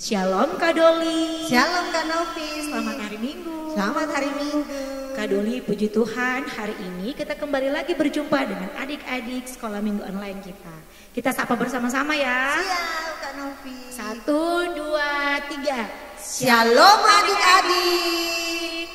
Shalom Kak Doli. Shalom Kak Novi. Selamat hari Minggu. Selamat hari Minggu. Kak Doli, puji Tuhan, hari ini kita kembali lagi berjumpa dengan adik-adik sekolah minggu online kita. Kita sapa bersama-sama ya. Siap Kak Novi. 1, 2, 3. Shalom adik-adik.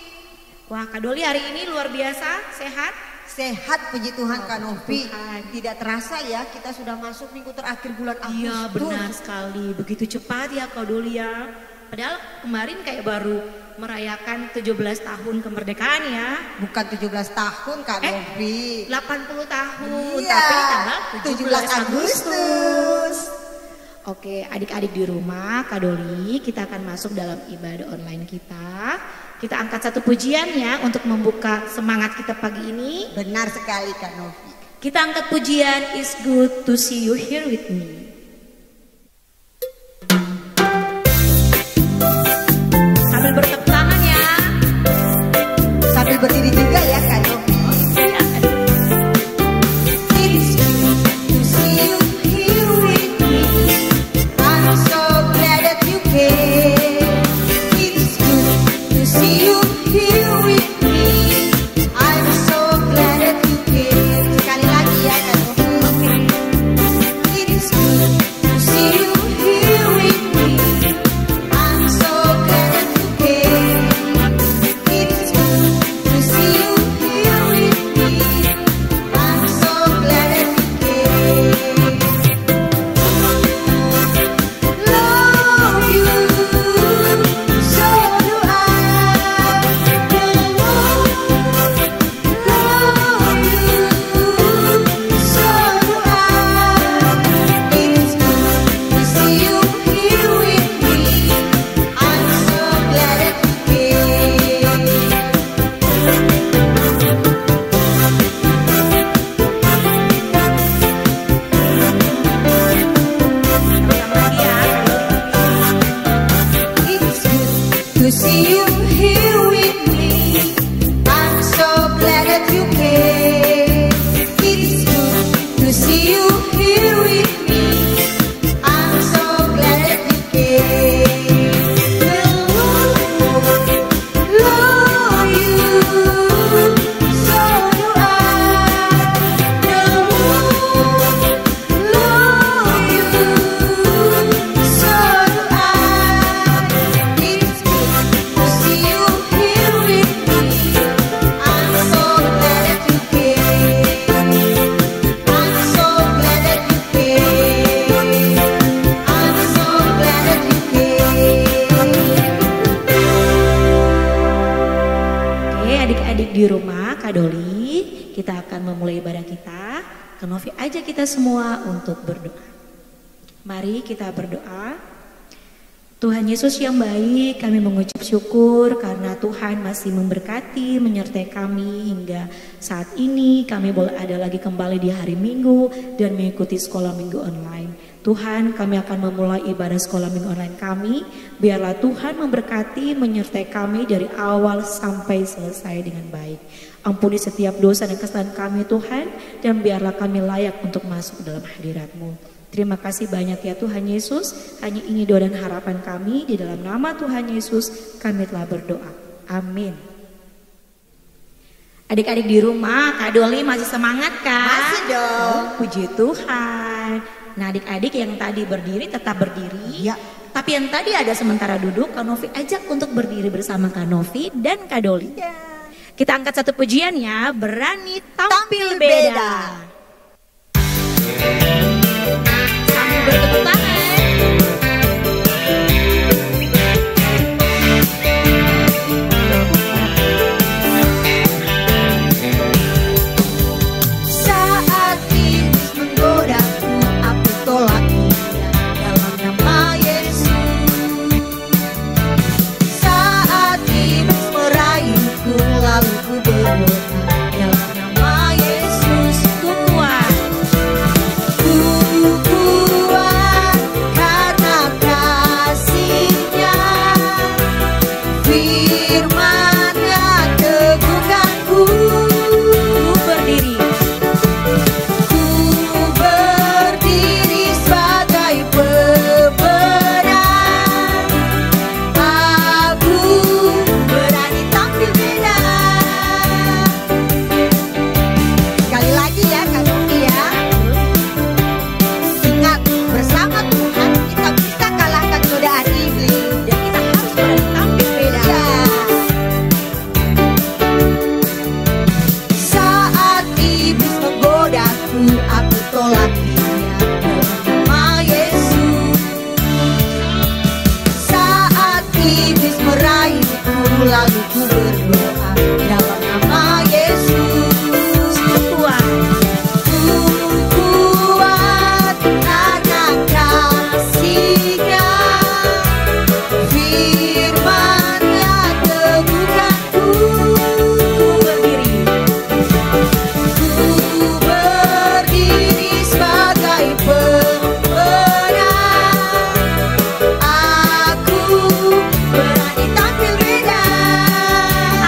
Wah Kak Doli hari ini luar biasa, sehat. Sehat puji Tuhan Kak Novi. Tuhan. Tidak terasa ya kita sudah masuk minggu terakhir bulan Agustus. Iya benar sekali, begitu cepat ya Kak Doli ya. Padahal kemarin kayak baru merayakan 17 tahun kemerdekaan ya. Bukan 17 tahun Kak Novi. 80 tahun, Iya, tapi tanggal 17 Agustus. Oke, adik-adik di rumah, Kak Doli, kita akan masuk dalam ibadah online kita. Kita angkat satu pujian ya untuk membuka semangat kita pagi ini. Benar sekali Kak Novi. Kita angkat pujian It's Good to See You Here With Me. Sambil bertepuk tangan ya. Sambil berdiri juga ya Kak Novi. It's good to see you here with me. I'm so glad that you came. It's good to see you here with me. I'm so glad that you came. Sekali lagi ya Kak Novi. It's good to see you here with me. I'm so glad that you came. It's good to see you here with me. I'm so glad that you came. Love you, so do I. Love you, so do I. It's good to see you here with me. I'm so glad that you came. Sama-sama lagi ya. It's good to see you here with me. I'm so glad that you came. It's good to see you here with me. I'm so glad that you came. Love you, so do I. Love you, so do I. It's good to see you here with me. I'm so glad that you came. I'm so glad that you came. I'm so glad that you came. Oke, adik-adik di rumah, Kak Doli, kita akan memulai ibadah kita. Kak Novi aja kita semua untuk berdoa. Mari kita berdoa. Tuhan Yesus yang baik, kami mengucap syukur karena Tuhan masih memberkati, menyertai kami hingga saat ini. Kami boleh ada lagi kembali di hari Minggu dan mengikuti sekolah Minggu online. Tuhan, kami akan memulai ibadah sekolah Minggu online kami. Biarlah Tuhan memberkati, menyertai kami dari awal sampai selesai dengan baik. Ampuni setiap dosa dan kesalahan kami Tuhan, dan biarlah kami layak untuk masuk dalam hadirat-Mu. Terima kasih banyak ya Tuhan Yesus. Hanya ini doa dan harapan kami. Di dalam nama Tuhan Yesus kami telah berdoa. Amin. Adik-adik di rumah, Kak Doli masih semangat kan? Masih dong. Puji Tuhan. Nah adik-adik yang tadi berdiri tetap berdiri. Ya. Tapi yang tadi ada sementara duduk, Kak Novi ajak untuk berdiri bersama Kak Novi dan Kak Doli. Ya. Kita angkat satu pujian ya, berani tampil beda. Sambil bertepuk tangan. firman-Nya teguhkanku. Ku berdiri. Ku berdiri sebagai pemenang. Aku berani tampil beda. Sekali lagi ya Kak Novi ya. Ingat, bersama Tuhan kita bisa kalahkan godaan iblis. Dan kita harus berani tampil beda. Ya. Saat iblis menggodaku, aku tolak dia dalam nama Yesus. Saat iblis meraihku, lalu ku berdoa dalam nama Yesus. Tuhan. Ku kuat karena kasih-Nya, firman-Nya teguhkanku. Ku berdiri. Ku berdiri sebagai pemenang. Aku berani tampil beda.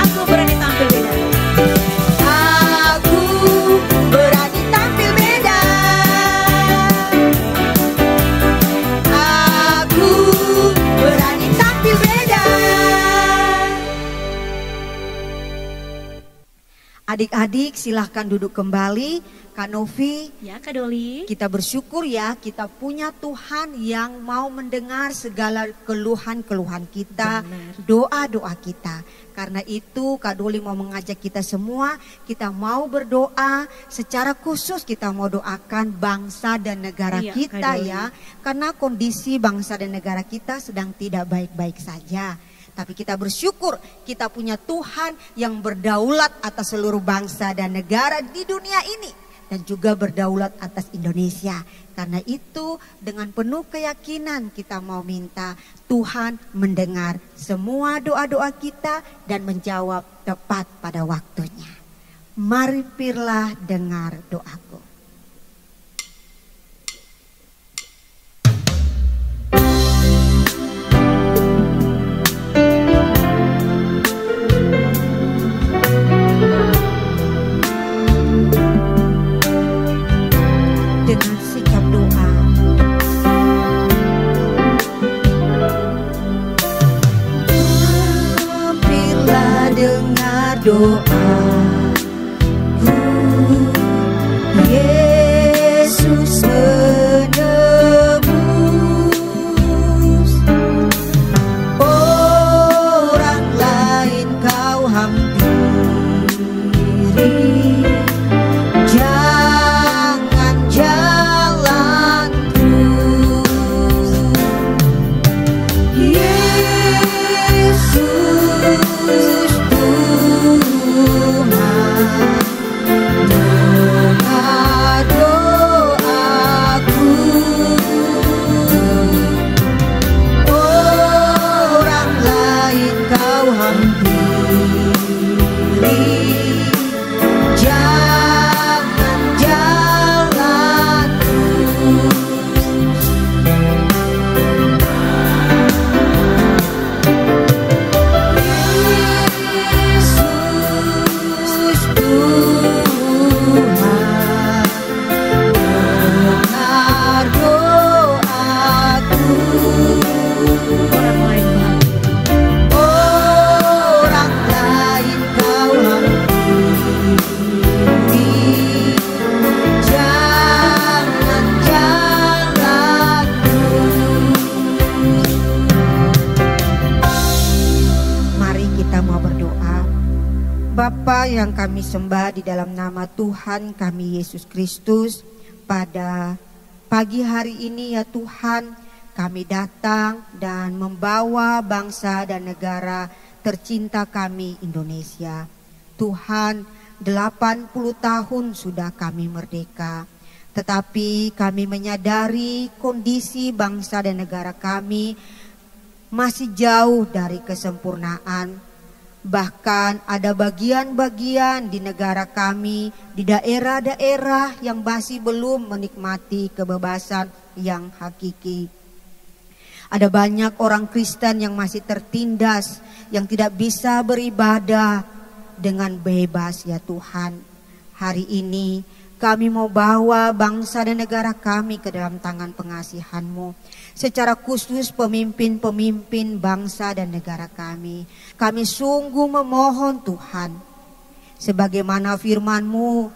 Aku berani tampil beda. Aku berani tampil beda. Aku berani tampil beda. Adik-adik silahkan duduk kembali. Kak Novi, Ya Kak Doli. kita bersyukur ya kita punya Tuhan yang mau mendengar segala keluhan-keluhan kita, Benar. doa-doa kita. Karena itu Kak Doli mau mengajak kita semua, kita mau berdoa secara khusus, kita mau doakan bangsa dan negara Iya, kita Kak Doli. ya. Karena kondisi bangsa dan negara kita sedang tidak baik-baik saja. Tapi kita bersyukur kita punya Tuhan yang berdaulat atas seluruh bangsa dan negara di dunia ini. Dan juga berdaulat atas Indonesia. Karena itu dengan penuh keyakinan kita mau minta Tuhan mendengar semua doa-doa kita dan menjawab tepat pada waktunya. Mari pirlah dengar doaku. Dengan sikap doa. Bila dengar doaku, Yesus menebus. Orang lain kau hampiri, jangan jalan terus. Yesus Tuhan, dengar doaku. Orang lain kau hampiri, jangan jalan terus. Yesus Tuhan, dengar doaku. Orang lain Tuhan. Orang lain kau hampiri, jangan jalan terus. Mari kita mau berdoa. Bapa yang kami sembah di dalam nama Tuhan kami Yesus Kristus, pada pagi hari ini ya Tuhan, kami datang dan membawa bangsa dan negara tercinta kami Indonesia. Tuhan, 80 tahun sudah kami merdeka. Tetapi kami menyadari kondisi bangsa dan negara kami masih jauh dari kesempurnaan. Bahkan ada bagian-bagian di negara kami, di daerah-daerah yang masih belum menikmati kebebasan yang hakiki. Ada banyak orang Kristen yang masih tertindas, yang tidak bisa beribadah dengan bebas ya Tuhan. Hari ini kami mau bawa bangsa dan negara kami ke dalam tangan pengasihan-Mu. Secara khusus pemimpin-pemimpin bangsa dan negara kami. Kami sungguh memohon Tuhan, sebagaimana firman-Mu,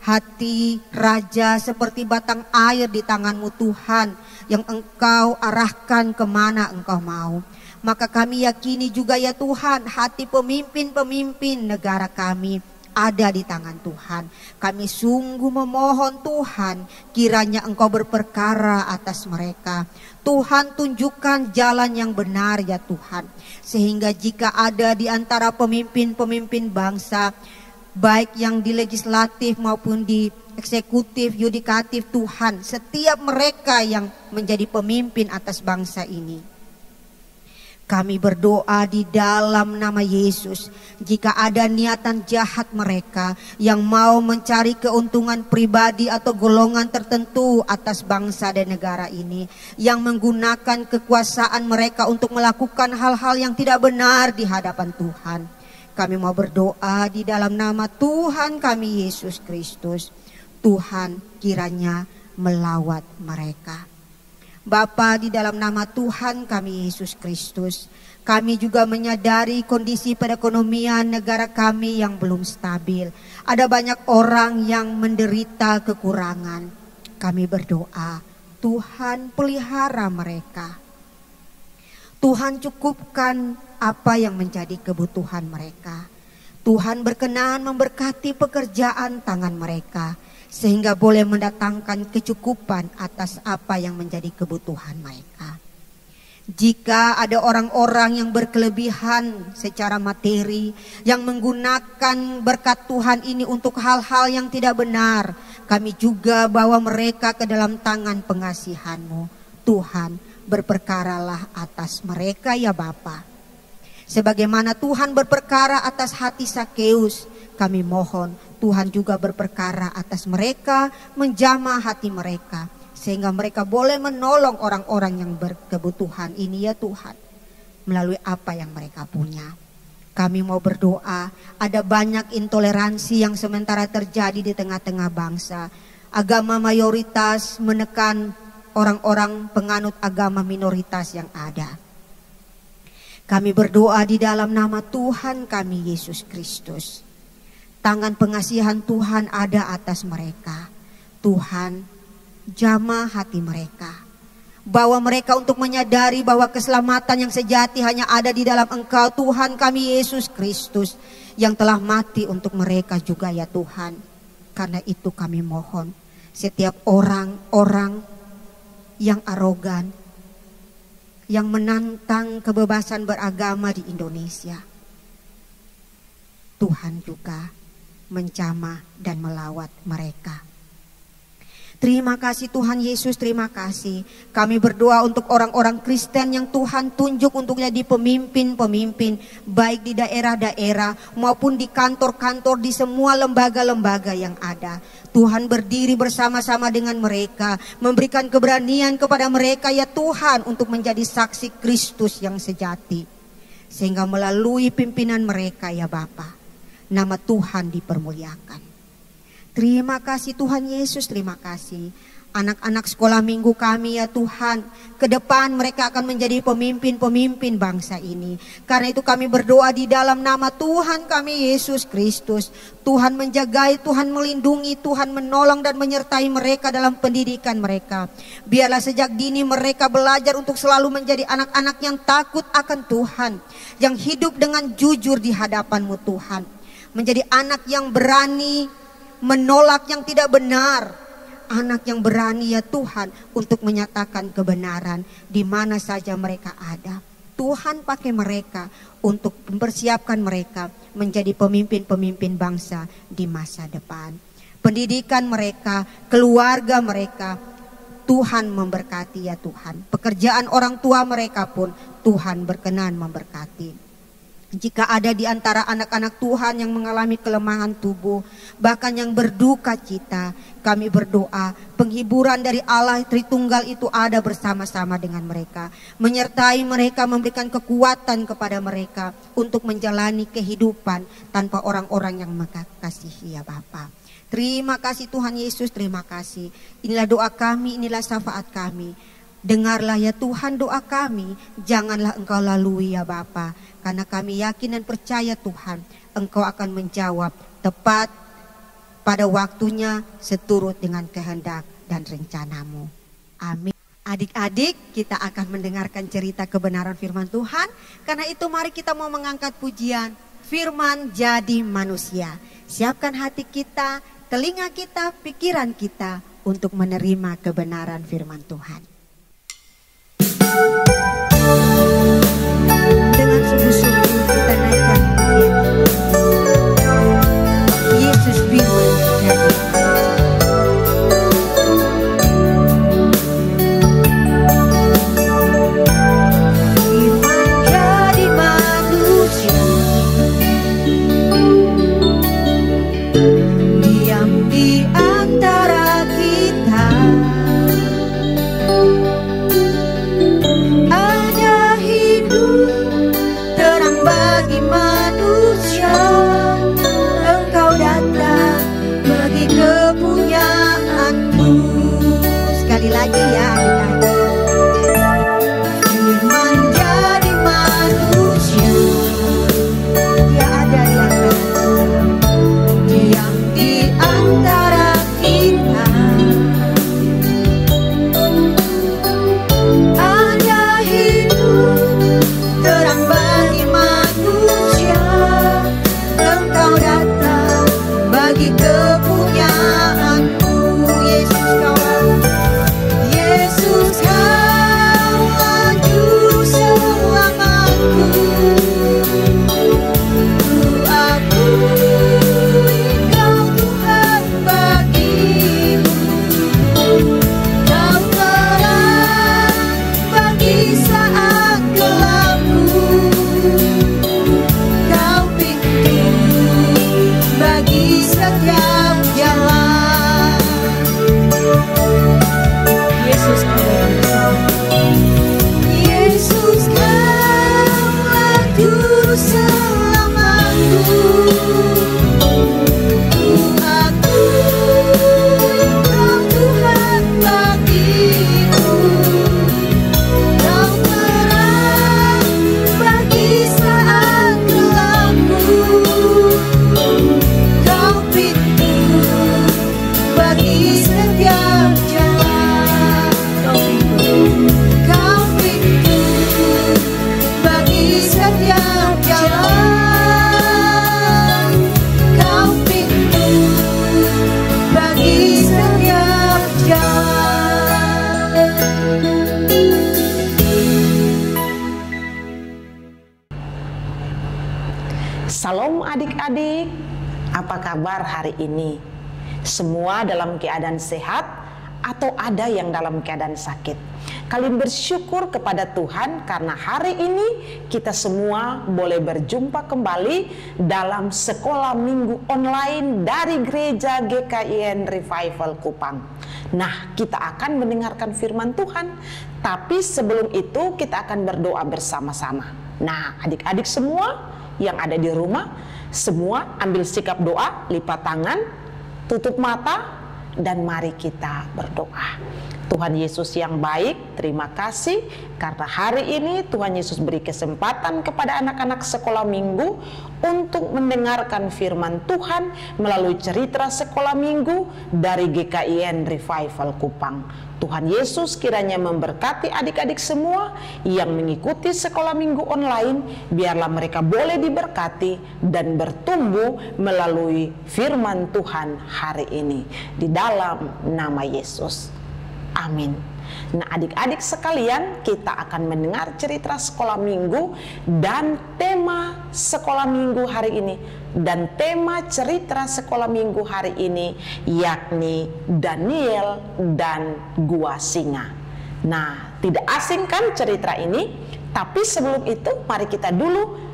hati raja seperti batang air di tangan-Mu Tuhan, yang Engkau arahkan kemana Engkau mau. Maka kami yakini juga ya Tuhan, hati pemimpin-pemimpin negara kami ada di tangan Tuhan. Kami sungguh memohon Tuhan, kiranya Engkau berperkara atas mereka. Tuhan, tunjukkan jalan yang benar ya Tuhan. Sehingga jika ada di antara pemimpin-pemimpin bangsa, baik yang di legislatif maupun di eksekutif, yudikatif, Tuhan, setiap mereka yang menjadi pemimpin atas bangsa ini, kami berdoa di dalam nama Yesus, jika ada niatan jahat mereka yang mau mencari keuntungan pribadi atau golongan tertentu atas bangsa dan negara ini, yang menggunakan kekuasaan mereka untuk melakukan hal-hal yang tidak benar di hadapan Tuhan, kami mau berdoa di dalam nama Tuhan kami Yesus Kristus. Tuhan kiranya melawat mereka. Bapa, di dalam nama Tuhan kami Yesus Kristus, kami juga menyadari kondisi perekonomian negara kami yang belum stabil. Ada banyak orang yang menderita kekurangan. Kami berdoa, Tuhan pelihara mereka. Tuhan cukupkan apa yang menjadi kebutuhan mereka. Tuhan berkenan memberkati pekerjaan tangan mereka, sehingga boleh mendatangkan kecukupan atas apa yang menjadi kebutuhan mereka. Jika ada orang-orang yang berkelebihan secara materi, yang menggunakan berkat Tuhan ini untuk hal-hal yang tidak benar, kami juga bawa mereka ke dalam tangan pengasihan-Mu. Tuhan, berperkaralah atas mereka ya Bapa. Sebagaimana Tuhan berperkara atas hati Sakeus, kami mohon Tuhan juga berperkara atas mereka, menjamah hati mereka, sehingga mereka boleh menolong orang-orang yang berkebutuhan ini ya Tuhan, melalui apa yang mereka punya. Kami mau berdoa, ada banyak intoleransi yang sementara terjadi di tengah-tengah bangsa. Agama mayoritas menekan orang-orang penganut agama minoritas yang ada. Kami berdoa di dalam nama Tuhan kami Yesus Kristus. Tangan pengasihan Tuhan ada atas mereka. Tuhan, jamah hati mereka. Bawa mereka untuk menyadari bahwa keselamatan yang sejati hanya ada di dalam Engkau, Tuhan kami Yesus Kristus, yang telah mati untuk mereka juga ya Tuhan. Karena itu kami mohon, setiap orang-orang yang arogan, yang menantang kebebasan beragama di Indonesia, Tuhan juga menjamah dan melawat mereka. Terima kasih Tuhan Yesus, terima kasih. Kami berdoa untuk orang-orang Kristen yang Tuhan tunjuk untuk jadi pemimpin-pemimpin, baik di daerah-daerah maupun di kantor-kantor, di semua lembaga-lembaga yang ada. Tuhan berdiri bersama-sama dengan mereka, memberikan keberanian kepada mereka ya Tuhan untuk menjadi saksi Kristus yang sejati. Sehingga melalui pimpinan mereka ya Bapa, nama Tuhan dipermuliakan. Terima kasih Tuhan Yesus, terima kasih. Anak-anak sekolah minggu kami ya Tuhan, ke depan mereka akan menjadi pemimpin-pemimpin bangsa ini. Karena itu kami berdoa di dalam nama Tuhan kami Yesus Kristus. Tuhan menjagai, Tuhan melindungi, Tuhan menolong dan menyertai mereka dalam pendidikan mereka. Biarlah sejak dini mereka belajar untuk selalu menjadi anak-anak yang takut akan Tuhan, yang hidup dengan jujur di hadapan-Mu Tuhan. Menjadi anak yang berani menolak yang tidak benar. Anak yang berani ya Tuhan untuk menyatakan kebenaran di mana saja mereka ada. Tuhan pakai mereka untuk mempersiapkan mereka menjadi pemimpin-pemimpin bangsa di masa depan. Pendidikan mereka, keluarga mereka, Tuhan memberkati ya Tuhan. Pekerjaan orang tua mereka pun Tuhan berkenan memberkati. Jika ada di antara anak-anak Tuhan yang mengalami kelemahan tubuh, bahkan yang berduka cita, kami berdoa penghiburan dari Allah Tritunggal itu ada bersama-sama dengan mereka, menyertai mereka, memberikan kekuatan kepada mereka untuk menjalani kehidupan tanpa orang-orang yang mengasihi ya Bapa. Terima kasih Tuhan Yesus, terima kasih. Inilah doa kami, inilah syafaat kami. Dengarlah ya Tuhan doa kami, janganlah Engkau lalui ya Bapa, karena kami yakin dan percaya Tuhan, Engkau akan menjawab tepat pada waktunya seturut dengan kehendak dan rencanamu. Amin. Adik-adik, kita akan mendengarkan cerita kebenaran firman Tuhan. Karena itu mari kita mau mengangkat pujian Firman Jadi Manusia. Siapkan hati kita, telinga kita, pikiran kita untuk menerima kebenaran firman Tuhan. Dengan sungguh-sungguh kita naikkan pujian. Yesus firman jadi manusia, diam di antara kita. Ada hidup terang bagi manusia. Engkau datang bagi kepunyaanmu. Sekali lagi ya adik-adik. Firman jadi manusia, dia ada di antara kita, diam di antara kita. Ada hidup terang bagi manusia. Engkau datang bagi kepunyaanmu. Yesus kau, Yesus kau juru selamatku. Ku akui Kau Tuhan bagiku. Kau terang bagi saat gelapku. Kau pintu bagi setiap jalan. Yesus Yesus Kaulah juru selamatku. Ku akui Kau Tuhan bagiku. Kau terang bagi saat gelapku. Kau pintu bagi setiap jalan. Kau pintu bagi setiap jalan. Kau pintu bagi setiap jalan. Salam adik-adik, apa kabar hari ini? Semua dalam keadaan sehat atau ada yang dalam keadaan sakit? Kalian bersyukur kepada Tuhan karena hari ini kita semua boleh berjumpa kembali dalam sekolah minggu online dari Gereja GKIN Revival Kupang. Nah, kita akan mendengarkan firman Tuhan, tapi sebelum itu kita akan berdoa bersama-sama. Nah, adik-adik semua yang ada di rumah, semua ambil sikap doa, lipat tangan, tutup mata, dan mari kita berdoa. Tuhan Yesus yang baik, terima kasih karena hari ini Tuhan Yesus beri kesempatan kepada anak-anak sekolah minggu untuk mendengarkan firman Tuhan melalui cerita sekolah minggu dari GKIN Revival Kupang. Tuhan Yesus kiranya memberkati adik-adik semua yang mengikuti sekolah minggu online, biarlah mereka boleh diberkati dan bertumbuh melalui firman Tuhan hari ini. Di dalam nama Yesus. Amin. Nah, adik-adik sekalian, kita akan mendengar cerita sekolah minggu dan tema sekolah minggu hari ini. Dan tema cerita sekolah minggu hari ini yakni Daniel dan Gua Singa. Nah, tidak asing kan cerita ini? Tapi sebelum itu mari kita dulu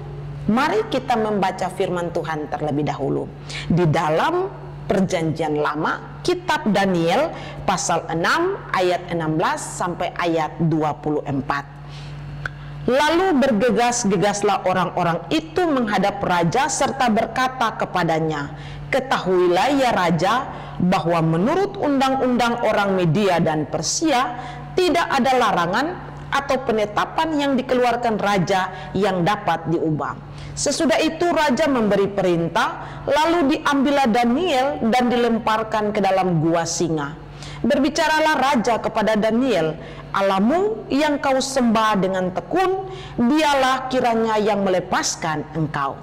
Mari kita membaca firman Tuhan terlebih dahulu. Di dalam Perjanjian Lama, kitab Daniel pasal 6 ayat 16 sampai ayat 24. Lalu bergegas-gegaslah orang-orang itu menghadap raja serta berkata kepadanya, "Ketahuilah ya raja, bahwa menurut undang-undang orang Media dan Persia tidak ada larangan atau penetapan yang dikeluarkan raja yang dapat diubah." Sesudah itu raja memberi perintah, lalu diambillah Daniel dan dilemparkan ke dalam gua singa. Berbicaralah raja kepada Daniel, "Allahmu yang kau sembah dengan tekun, dialah kiranya yang melepaskan engkau."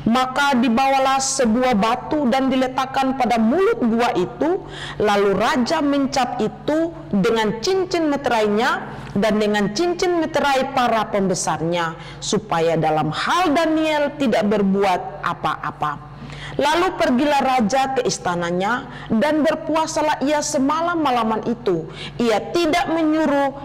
Maka dibawalah sebuah batu dan diletakkan pada mulut gua itu. Lalu raja mencap itu dengan cincin meterainya dan dengan cincin meterai para pembesarnya, supaya dalam hal Daniel tidak berbuat apa-apa. Lalu pergilah raja ke istananya dan berpuasalah ia semalam-malaman itu. Ia tidak menyuruh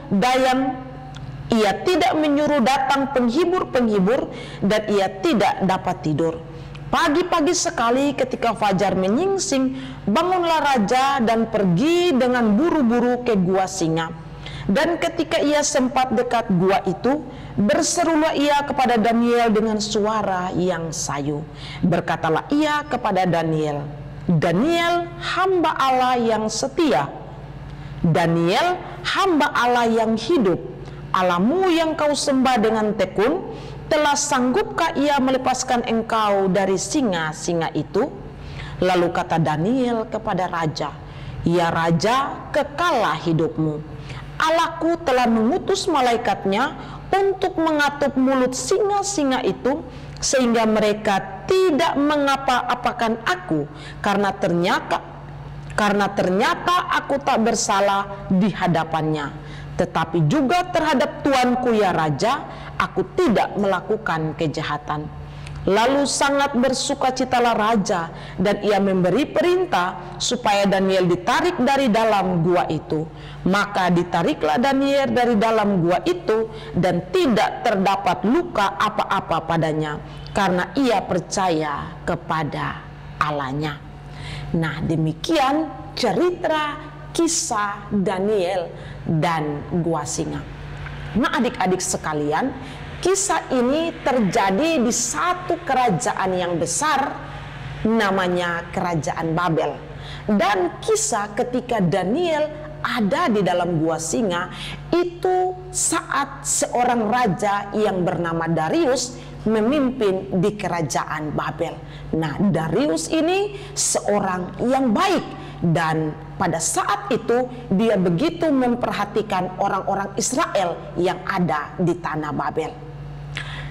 datang penghibur-penghibur, dan ia tidak dapat tidur. Pagi-pagi sekali ketika fajar menyingsing, bangunlah raja dan pergi dengan buru-buru ke gua singa. Dan ketika ia sempat dekat gua itu, berserulah ia kepada Daniel dengan suara yang sayu. Berkatalah ia kepada Daniel, "Daniel, hamba Allah yang setia. Daniel, hamba Allah yang hidup. Allahmu yang kau sembah dengan tekun, telah sanggupkah ia melepaskan engkau dari singa-singa itu?" Lalu kata Daniel kepada raja, "Ya raja, kekalah hidupmu. Allahku telah mengutus malaikatnya untuk mengatup mulut singa-singa itu, sehingga mereka tidak mengapa-apakan aku, karena ternyata aku tak bersalah di hadapannya. Tetapi juga terhadap tuanku ya raja, aku tidak melakukan kejahatan." Lalu sangat bersukacitalah raja, dan ia memberi perintah supaya Daniel ditarik dari dalam gua itu. Maka ditariklah Daniel dari dalam gua itu, dan tidak terdapat luka apa-apa padanya, karena ia percaya kepada Allahnya. Nah, demikian cerita kisah Daniel dan gua singa. Nah, adik-adik sekalian, kisah ini terjadi di satu kerajaan yang besar, namanya Kerajaan Babel. Dan kisah ketika Daniel ada di dalam gua singa itu saat seorang raja yang bernama Darius memimpin di Kerajaan Babel. Nah, Darius ini seorang yang baik, dan pada saat itu dia begitu memperhatikan orang-orang Israel yang ada di tanah Babel.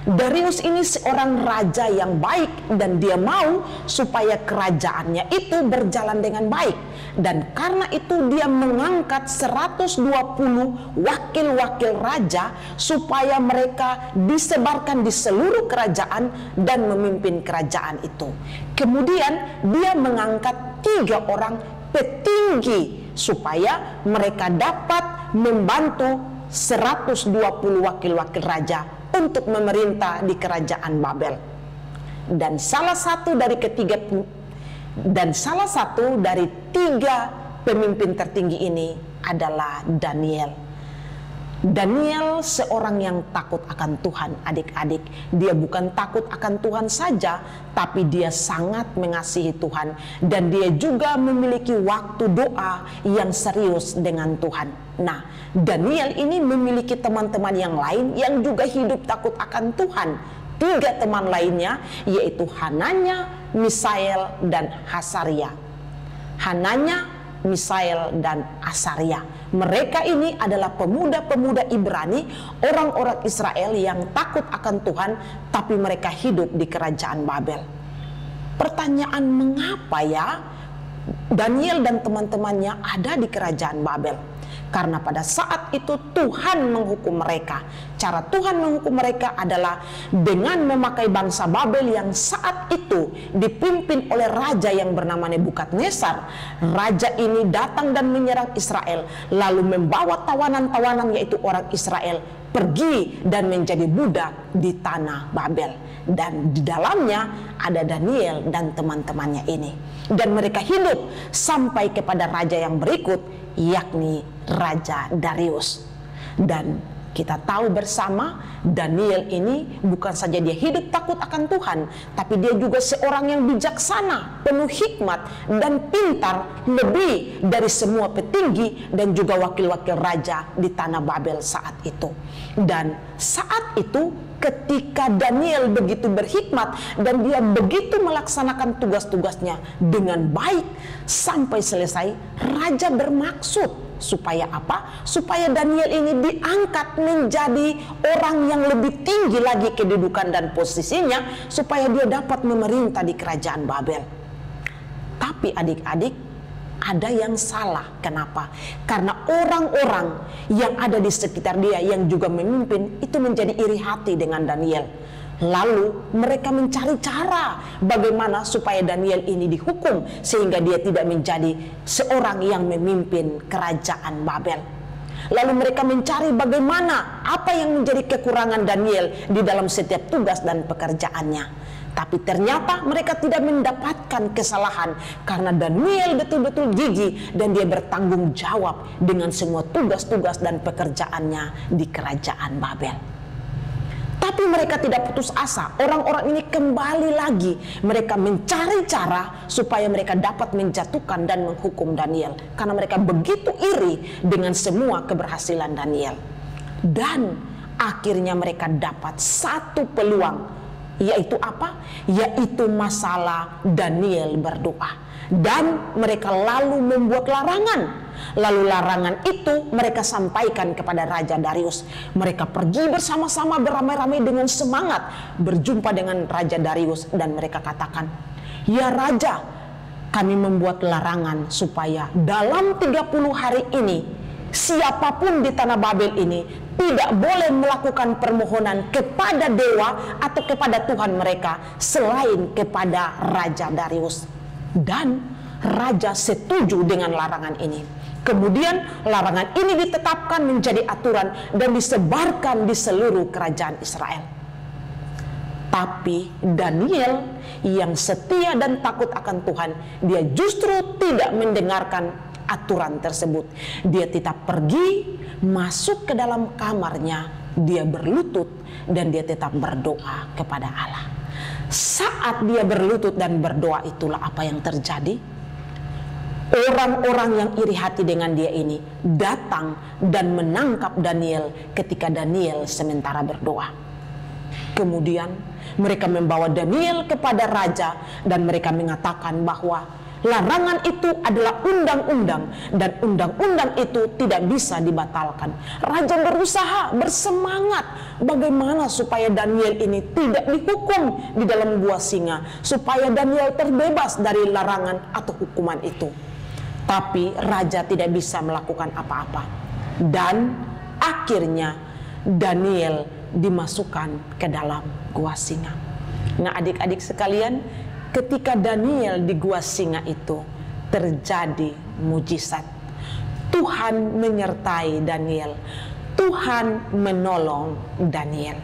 Darius ini seorang raja yang baik, dan dia mau supaya kerajaannya itu berjalan dengan baik. Dan karena itu dia mengangkat 120 wakil-wakil raja supaya mereka disebarkan di seluruh kerajaan dan memimpin kerajaan itu. Kemudian dia mengangkat 3 orang petinggi supaya mereka dapat membantu 120 wakil-wakil raja untuk memerintah di Kerajaan Babel. Dan salah satu dari 3 pemimpin tertinggi ini adalah Daniel. Daniel seorang yang takut akan Tuhan, adik-adik. Dia bukan takut akan Tuhan saja, tapi dia sangat mengasihi Tuhan, dan dia juga memiliki waktu doa yang serius dengan Tuhan. Nah, Daniel ini memiliki teman-teman yang lain yang juga hidup takut akan Tuhan. 3 teman lainnya, yaitu Hananya, Misael, dan Asaria. Hananya, Misael, dan Asaria. Mereka ini adalah pemuda-pemuda Ibrani, orang-orang Israel yang takut akan Tuhan, tapi mereka hidup di Kerajaan Babel. Pertanyaan, mengapa ya Daniel dan teman-temannya ada di Kerajaan Babel? Karena pada saat itu Tuhan menghukum mereka. Cara Tuhan menghukum mereka adalah dengan memakai bangsa Babel yang saat itu dipimpin oleh raja yang bernama Nebukadnezar. Raja ini datang dan menyerang Israel, lalu membawa tawanan-tawanan, yaitu orang Israel, pergi dan menjadi budak di tanah Babel. Dan di dalamnya ada Daniel dan teman-temannya ini. Dan mereka hidup sampai kepada raja yang berikut, yakni Raja Darius. Dan kita tahu bersama, Daniel ini bukan saja dia hidup takut akan Tuhan, tapi dia juga seorang yang bijaksana, penuh hikmat dan pintar, lebih dari semua petinggi dan juga wakil-wakil raja di tanah Babel saat itu. Dan saat itu ketika Daniel begitu berhikmat dan dia begitu melaksanakan tugas-tugasnya dengan baik sampai selesai, raja bermaksud supaya apa? Supaya Daniel ini diangkat menjadi orang yang lebih tinggi lagi kedudukan dan posisinya, supaya dia dapat memerintah di kerajaan Babel. Tapi adik-adik, ada yang salah. Kenapa? Karena orang-orang yang ada di sekitar dia yang juga memimpin itu menjadi iri hati dengan Daniel. Lalu mereka mencari cara bagaimana supaya Daniel ini dihukum sehingga dia tidak menjadi seorang yang memimpin kerajaan Babel. Lalu mereka mencari bagaimana apa yang menjadi kekurangan Daniel di dalam setiap tugas dan pekerjaannya. Tapi ternyata mereka tidak mendapatkan kesalahan karena Daniel betul-betul gigih dan dia bertanggung jawab dengan semua tugas-tugas dan pekerjaannya di kerajaan Babel. Tapi mereka tidak putus asa. Orang-orang ini kembali lagi. Mereka mencari cara supaya mereka dapat menjatuhkan dan menghukum Daniel. Karena mereka begitu iri dengan semua keberhasilan Daniel. Dan akhirnya mereka dapat satu peluang. Yaitu apa? Yaitu masalah Daniel berdoa. Dan mereka lalu membuat larangan. Lalu larangan itu mereka sampaikan kepada Raja Darius. Mereka pergi bersama-sama beramai-ramai dengan semangat berjumpa dengan Raja Darius. Dan mereka katakan, "Ya Raja, kami membuat larangan supaya dalam 30 hari ini siapapun di tanah Babel ini tidak boleh melakukan permohonan kepada dewa atau kepada Tuhan mereka selain kepada Raja Darius." Dan raja setuju dengan larangan ini. Kemudian larangan ini ditetapkan menjadi aturan dan disebarkan di seluruh kerajaan Israel. Tapi Daniel yang setia dan takut akan Tuhan, dia justru tidak mendengarkan aturan tersebut. Dia tetap pergi, masuk ke dalam kamarnya, dia berlutut dan dia tetap berdoa kepada Allah. Saat dia berlutut dan berdoa, itulah apa yang terjadi. Orang-orang yang iri hati dengan dia ini datang dan menangkap Daniel ketika Daniel sementara berdoa. Kemudian mereka membawa Daniel kepada raja dan mereka mengatakan bahwa larangan itu adalah undang-undang dan undang-undang itu tidak bisa dibatalkan. Raja berusaha bersemangat bagaimana supaya Daniel ini tidak dihukum di dalam gua singa, supaya Daniel terbebas dari larangan atau hukuman itu. Tapi raja tidak bisa melakukan apa-apa. Dan akhirnya Daniel dimasukkan ke dalam gua singa. Nah, adik-adik sekalian, ketika Daniel di gua singa itu terjadi mujizat. Tuhan menyertai Daniel. Tuhan menolong Daniel.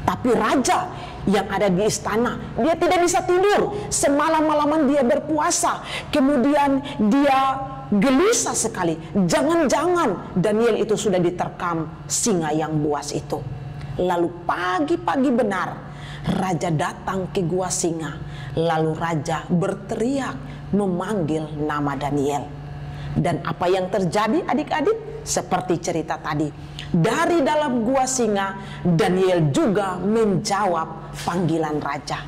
Tapi raja yang ada di istana, dia tidak bisa tidur. Semalam-malaman dia berpuasa. Kemudian dia gelisah sekali. Jangan-jangan Daniel itu sudah diterkam singa yang buas itu. Lalu pagi-pagi benar, raja datang ke gua singa. Lalu raja berteriak memanggil nama Daniel. Dan apa yang terjadi adik-adik? Seperti cerita tadi, dari dalam gua singa Daniel juga menjawab panggilan raja.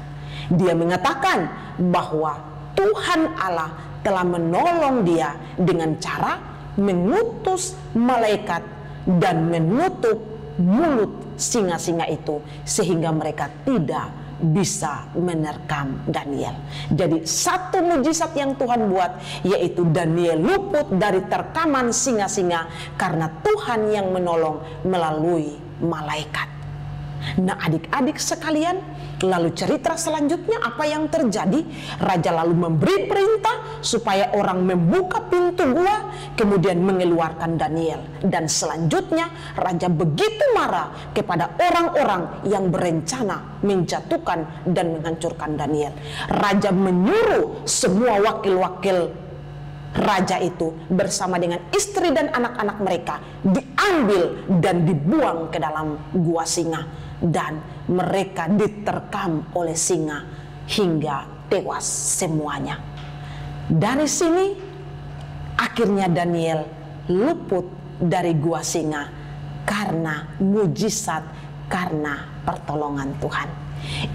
Dia mengatakan bahwa Tuhan Allah telah menolong dia dengan cara mengutus malaikat dan menutup mulut singa-singa itu sehingga mereka tidak bisa menerkam Daniel. Jadi satu mujizat yang Tuhan buat, yaitu Daniel luput dari terkaman singa-singa karena Tuhan yang menolong melalui malaikat. Nah, adik-adik sekalian, Lalu cerita selanjutnya apa yang terjadi? Raja lalu memberi perintah supaya orang membuka pintu gua, kemudian mengeluarkan Daniel. Dan selanjutnya raja begitu marah kepada orang-orang yang berencana menjatuhkan dan menghancurkan Daniel. Raja menyuruh semua wakil-wakil raja itu bersama dengan istri dan anak-anak mereka diambil dan dibuang ke dalam gua singa, dan mereka diterkam oleh singa hingga tewas semuanya. Dari sini akhirnya Daniel luput dari gua singa karena mujizat, karena pertolongan Tuhan.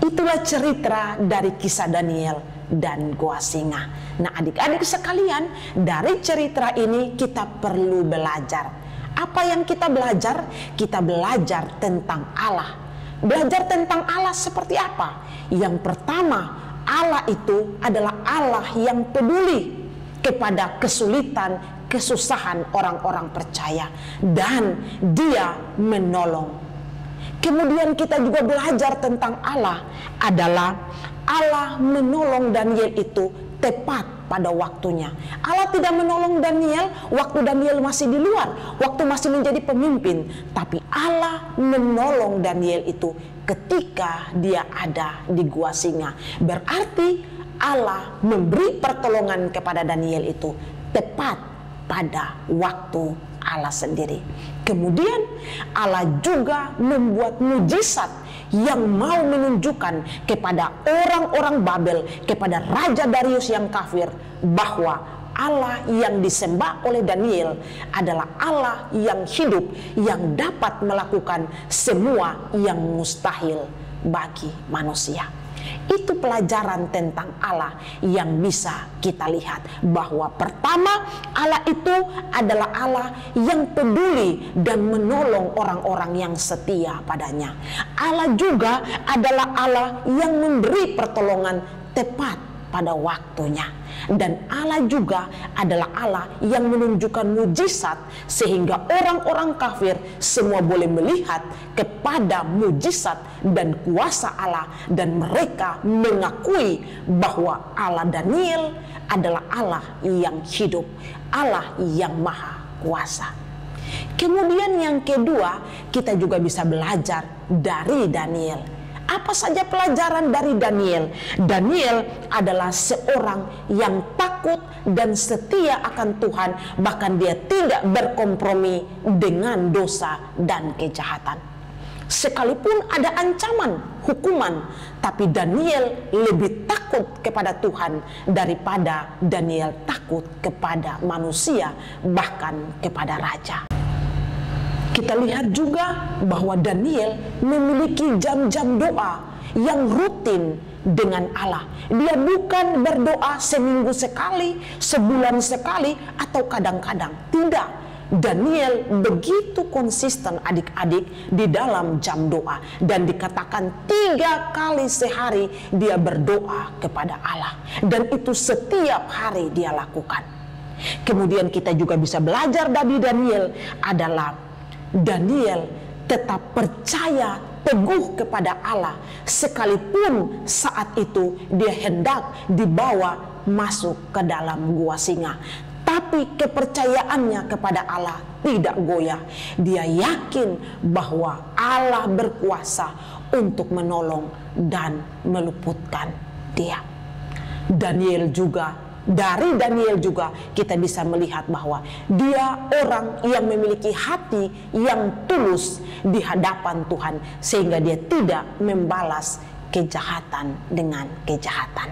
Itulah cerita dari kisah Daniel dan gua singa. Nah, adik-adik sekalian, dari cerita ini kita perlu belajar. Apa yang kita belajar? Kita belajar tentang Allah. Belajar tentang Allah seperti apa? Yang pertama, Allah itu adalah Allah yang peduli kepada kesulitan, kesusahan orang-orang percaya, dan Dia menolong. Kemudian kita juga belajar tentang Allah adalah Allah menolong Daniel itu tepat pada waktunya. Allah tidak menolong Daniel waktu Daniel masih di luar, waktu masih menjadi pemimpin, tapi Allah menolong Daniel itu ketika dia ada di gua singa. Berarti Allah memberi pertolongan kepada Daniel itu tepat pada waktu Allah sendiri. Kemudian Allah juga membuat mujizat yang mau menunjukkan kepada orang-orang Babel, kepada Raja Darius yang kafir, bahwa Allah yang disembah oleh Daniel adalah Allah yang hidup, yang dapat melakukan semua yang mustahil bagi manusia. Itu pelajaran tentang Allah yang bisa kita lihat, bahwa pertama, Allah itu adalah Allah yang peduli dan menolong orang-orang yang setia padanya. Allah juga adalah Allah yang memberi pertolongan tepat pada waktunya. Dan Allah juga adalah Allah yang menunjukkan mujizat sehingga orang-orang kafir semua boleh melihat kepada mujizat dan kuasa Allah, dan mereka mengakui bahwa Allah Daniel adalah Allah yang hidup, Allah yang maha kuasa. Kemudian yang kedua, kita juga bisa belajar dari Daniel. Apa saja pelajaran dari Daniel? Daniel adalah seorang yang takut dan setia akan Tuhan, bahkan dia tidak berkompromi dengan dosa dan kejahatan. Sekalipun ada ancaman hukuman, tapi Daniel lebih takut kepada Tuhan daripada Daniel takut kepada manusia, bahkan kepada raja. Kita lihat juga bahwa Daniel memiliki jam-jam doa yang rutin dengan Allah. Dia bukan berdoa seminggu sekali, sebulan sekali, atau kadang-kadang. Tidak. Daniel begitu konsisten adik-adik di dalam jam doa. Dan dikatakan 3 kali sehari dia berdoa kepada Allah. Dan itu setiap hari dia lakukan. Kemudian kita juga bisa belajar dari Daniel adalah Daniel tetap percaya teguh kepada Allah sekalipun saat itu dia hendak dibawa masuk ke dalam gua singa. Tapi kepercayaannya kepada Allah tidak goyah. Dia yakin bahwa Allah berkuasa untuk menolong dan meluputkan dia. Dari Daniel juga kita bisa melihat bahwa dia orang yang memiliki hati yang tulus di hadapan Tuhan, sehingga dia tidak membalas kejahatan dengan kejahatan.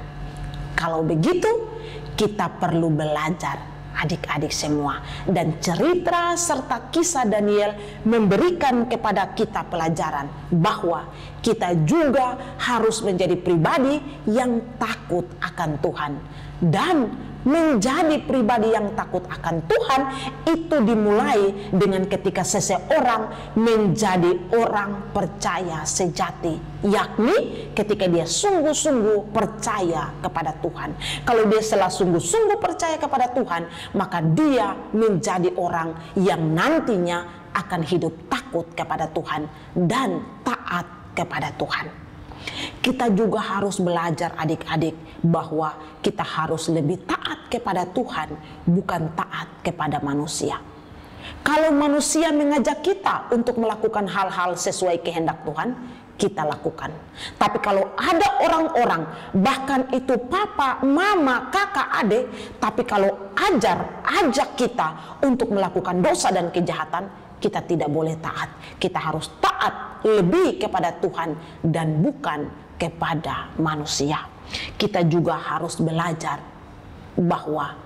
Kalau begitu, kita perlu belajar adik-adik semua, dan cerita serta kisah Daniel memberikan kepada kita pelajaran bahwa kita juga harus menjadi pribadi yang takut akan Tuhan. Dan menjadi pribadi yang takut akan Tuhan itu dimulai dengan ketika seseorang menjadi orang percaya sejati, yakni ketika dia sungguh-sungguh percaya kepada Tuhan. Kalau dia telah sungguh-sungguh percaya kepada Tuhan, maka dia menjadi orang yang nantinya akan hidup takut kepada Tuhan dan taat kepada Tuhan. kita juga harus belajar adik-adik bahwa kita harus lebih taat kepada Tuhan, bukan taat kepada manusia. Kalau manusia mengajak kita untuk melakukan hal-hal sesuai kehendak Tuhan, kita lakukan. Tapi kalau ada orang-orang, bahkan itu papa, mama, kakak, adik, tapi kalau ajak kita untuk melakukan dosa dan kejahatan, kita tidak boleh taat. Kita harus taat lebih kepada Tuhan dan bukan kepada manusia. Kita juga harus belajar bahwa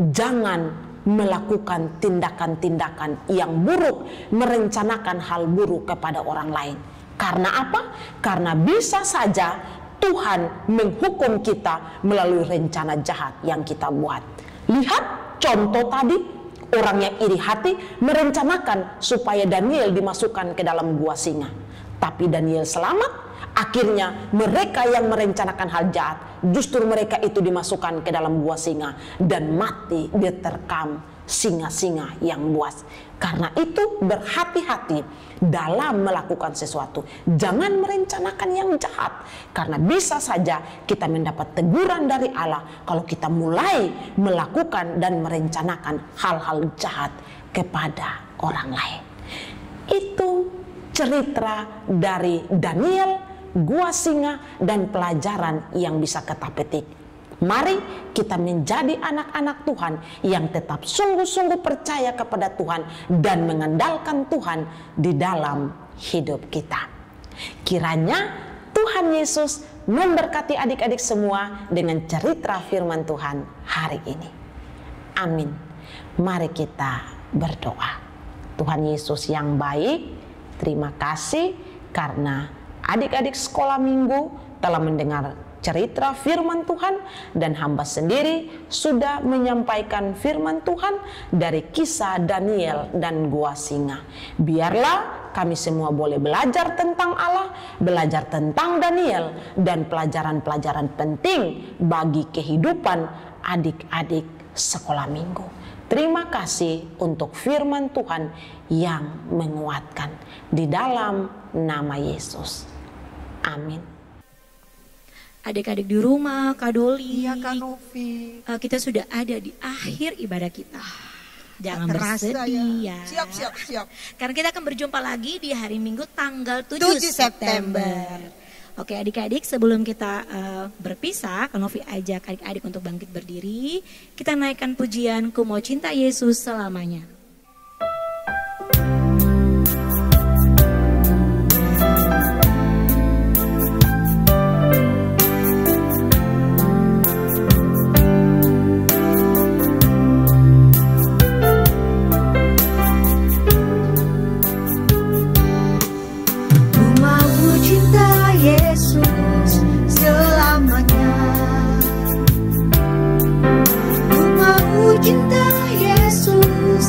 jangan melakukan tindakan-tindakan yang buruk, merencanakan hal buruk kepada orang lain. Karena apa? Karena bisa saja Tuhan menghukum kita melalui rencana jahat yang kita buat. Lihat contoh tadi, orang yang iri hati merencanakan supaya Daniel dimasukkan ke dalam gua singa. Tapi Daniel selamat. Akhirnya mereka yang merencanakan hal jahat, justru mereka itu dimasukkan ke dalam gua singa dan mati diterkam singa-singa yang buas. Karena itu berhati-hati dalam melakukan sesuatu. Jangan merencanakan yang jahat, karena bisa saja kita mendapat teguran dari Allah kalau kita mulai melakukan dan merencanakan hal-hal jahat kepada orang lain. Itu cerita dari Daniel, gua singa, dan pelajaran yang bisa kita petik. Mari kita menjadi anak-anak Tuhan yang tetap sungguh-sungguh percaya kepada Tuhan dan mengandalkan Tuhan di dalam hidup kita. Kiranya Tuhan Yesus memberkati adik-adik semua dengan cerita firman Tuhan hari ini. Amin. Mari kita berdoa. Tuhan Yesus yang baik, terima kasih karena adik-adik sekolah minggu telah mendengar cerita firman Tuhan, dan hamba sendiri sudah menyampaikan firman Tuhan dari kisah Daniel dan gua singa. Biarlah kami semua boleh belajar tentang Allah, belajar tentang Daniel, dan pelajaran-pelajaran penting bagi kehidupan adik-adik sekolah minggu. Terima kasih untuk firman Tuhan yang menguatkan. Di dalam nama Yesus. Amin. Adik-adik di rumah, Kak Doli, Iya Kak Novi. kita sudah ada di akhir ibadah kita. Jangan Terasa bersedih ya. Siap. Karena kita akan berjumpa lagi di hari Minggu tanggal 7 7 September. Oke adik-adik, sebelum kita berpisah, Kak Novi ajak adik-adik untuk bangkit berdiri. Kita naikkan pujian Ku Mau Cinta Yesus Selamanya. Yesus selamanya. Ku mau cinta Yesus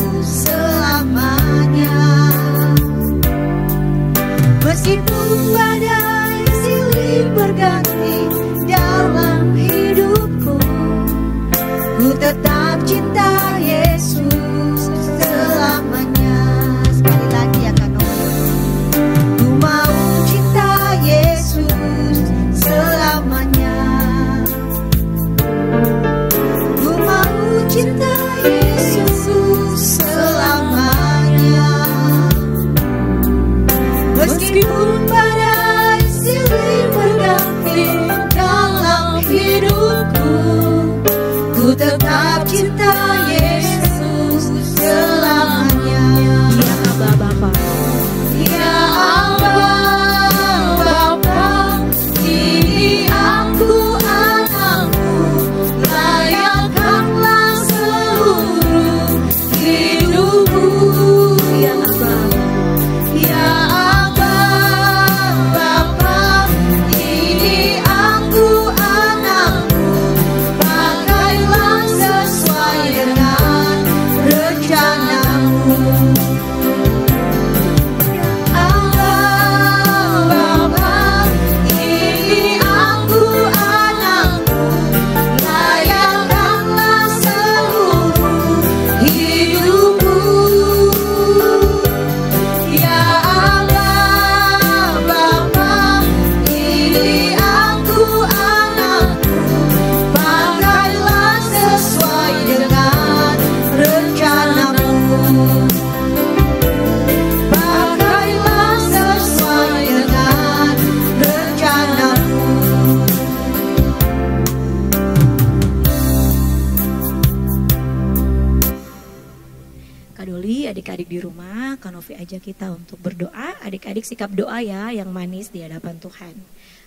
adik-adik di rumah, Kak Novi ajak kita untuk berdoa. Adik-adik sikap doa ya yang manis di hadapan Tuhan.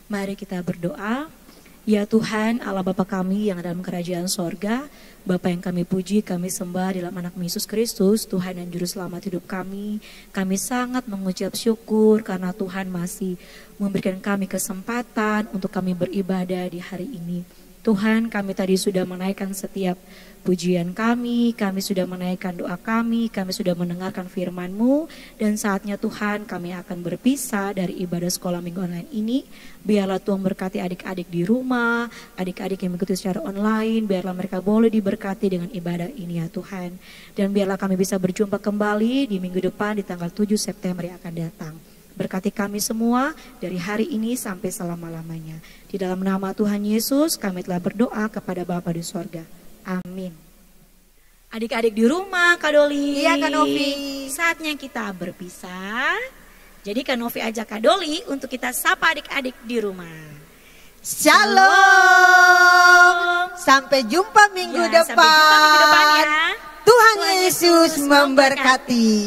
Mari kita berdoa. Ya Tuhan, Allah Bapa kami yang dalam kerajaan sorga, Bapa yang kami puji, kami sembah dalam anak Yesus Kristus, Tuhan dan Juru Selamat hidup kami. Kami sangat mengucap syukur karena Tuhan masih memberikan kami kesempatan untuk kami beribadah di hari ini. Tuhan, kami tadi sudah menaikkan setiap pujian kami sudah menaikkan doa kami sudah mendengarkan firman-Mu, dan saatnya Tuhan kami akan berpisah dari ibadah sekolah minggu online ini. Biarlah Tuhan berkati adik-adik di rumah, adik-adik yang mengikuti secara online, biarlah mereka boleh diberkati dengan ibadah ini ya Tuhan. Dan biarlah kami bisa berjumpa kembali di minggu depan di tanggal 7 September yang akan datang. Berkati kami semua dari hari ini sampai selama-lamanya. Di dalam nama Tuhan Yesus kami telah berdoa kepada Bapa di sorga. Amin. Adik-adik di rumah, Kak Doli. Iya, Kak Novi. Saatnya kita berpisah. Jadi Kak Novi ajak Kak Doli untuk kita sapa adik-adik di rumah. Shalom. Sampai jumpa minggu depan. Sampai jumpa minggu depan ya. Tuhan Yesus memberkati.